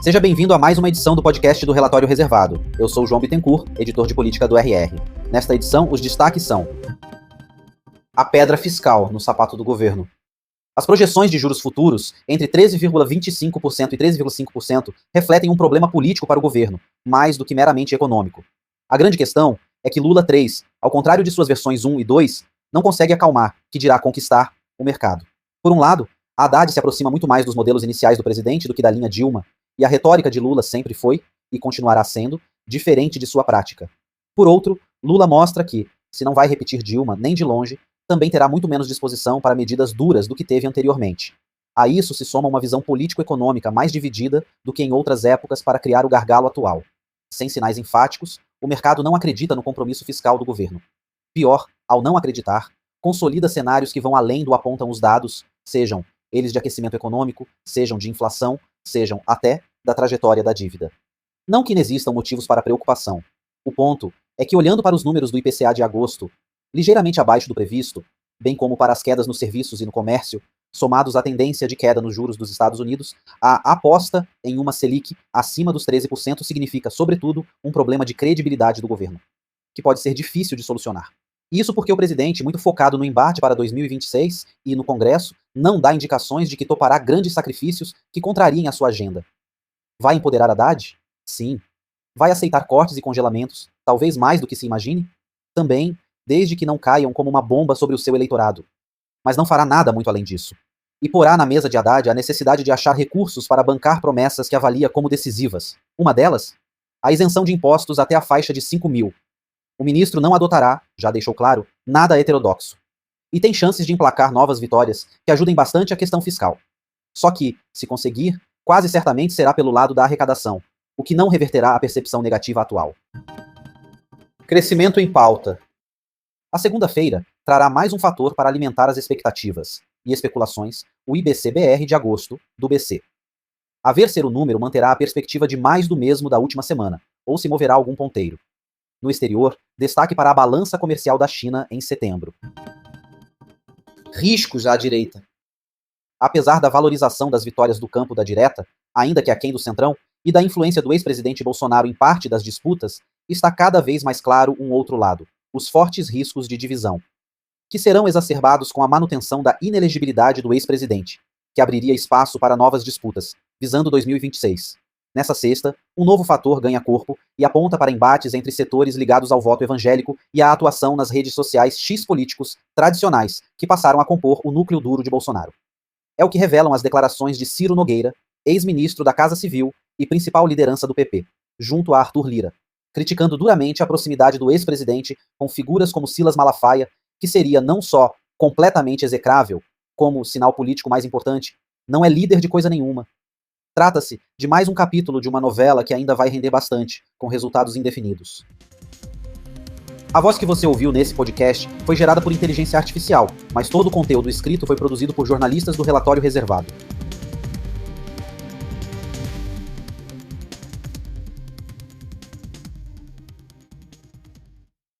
Seja bem-vindo a mais uma edição do podcast do Relatório Reservado. Eu sou o João Bittencourt, editor de política do RR. Nesta edição, os destaques são: a pedra fiscal no sapato do governo. As projeções de juros futuros, entre 13,25% e 13,5%, refletem um problema político para o governo, mais do que meramente econômico. A grande questão é que Lula 3, ao contrário de suas versões 1 e 2, não consegue acalmar, que dirá conquistar, o mercado. Por um lado, Haddad se aproxima muito mais dos modelos iniciais do presidente do que da linha Dilma, e a retórica de Lula sempre foi, e continuará sendo, diferente de sua prática. Por outro, Lula mostra que, se não vai repetir Dilma nem de longe, também terá muito menos disposição para medidas duras do que teve anteriormente. A isso se soma uma visão político-econômica mais dividida do que em outras épocas para criar o gargalo atual. Sem sinais enfáticos, o mercado não acredita no compromisso fiscal do governo. Pior, ao não acreditar, consolida cenários que vão além do apontam os dados, sejam eles de aquecimento econômico, sejam de inflação, sejam até da trajetória da dívida. Não que inexistam motivos para preocupação. O ponto é que, olhando para os números do IPCA de agosto, ligeiramente abaixo do previsto, bem como para as quedas nos serviços e no comércio, somados à tendência de queda nos juros dos Estados Unidos, a aposta em uma Selic acima dos 13% significa, sobretudo, um problema de credibilidade do governo, que pode ser difícil de solucionar. Isso porque o presidente, muito focado no embate para 2026 e no Congresso, não dá indicações de que topará grandes sacrifícios que contrariem a sua agenda. Vai empoderar Haddad? Sim. Vai aceitar cortes e congelamentos, talvez mais do que se imagine? Também, desde que não caiam como uma bomba sobre o seu eleitorado. Mas não fará nada muito além disso. E porá na mesa de Haddad a necessidade de achar recursos para bancar promessas que avalia como decisivas. Uma delas? A isenção de impostos até a faixa de 5 mil. O ministro não adotará, já deixou claro, nada heterodoxo. E tem chances de emplacar novas vitórias que ajudem bastante a questão fiscal. Só que, se conseguir, quase certamente será pelo lado da arrecadação, o que não reverterá a percepção negativa atual. Crescimento em pauta. A segunda-feira trará mais um fator para alimentar as expectativas e especulações, o IBC-BR de agosto, do BC. A ver ser o número manterá a perspectiva de mais do mesmo da última semana, ou se moverá algum ponteiro. No exterior, destaque para a balança comercial da China em setembro. Riscos à direita. Apesar da valorização das vitórias do campo da direta, ainda que aquém do centrão, e da influência do ex-presidente Bolsonaro em parte das disputas, está cada vez mais claro um outro lado: os fortes riscos de divisão, que serão exacerbados com a manutenção da inelegibilidade do ex-presidente, que abriria espaço para novas disputas, visando 2026. Nessa sexta, um novo fator ganha corpo e aponta para embates entre setores ligados ao voto evangélico e à atuação nas redes sociais x-políticos tradicionais, que passaram a compor o núcleo duro de Bolsonaro. É o que revelam as declarações de Ciro Nogueira, ex-ministro da Casa Civil e principal liderança do PP, junto a Arthur Lira, criticando duramente a proximidade do ex-presidente com figuras como Silas Malafaia, que seria não só completamente execrável, como sinal político mais importante, não é líder de coisa nenhuma. Trata-se de mais um capítulo de uma novela que ainda vai render bastante, com resultados indefinidos. A voz que você ouviu nesse podcast foi gerada por inteligência artificial, mas todo o conteúdo escrito foi produzido por jornalistas do Relatório Reservado.